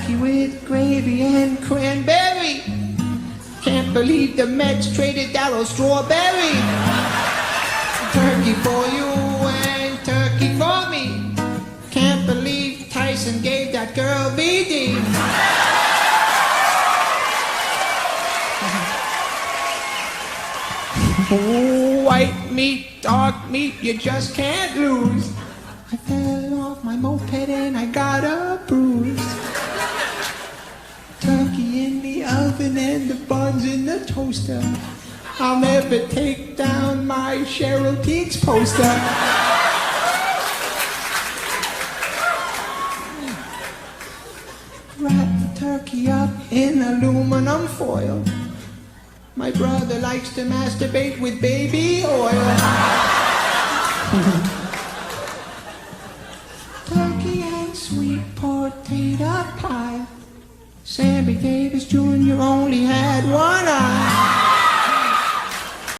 Turkey with gravy and cranberry. Can't believe the Mets traded Darryl Strawberry. Turkey for you and turkey for me. Can't believe Tyson gave that girl VD. White meat, dark meat, you just can't lose. I fell off my moped and I got a bruise. Turkey in the oven and the buns in the toaster. I'll never take down my Cheryl Teague's poster. Wrap the turkey up in aluminum foil. My brother likes to masturbate with baby oil. Turkey and sweet potato pie. Sammy Davis Jr. only had one eye.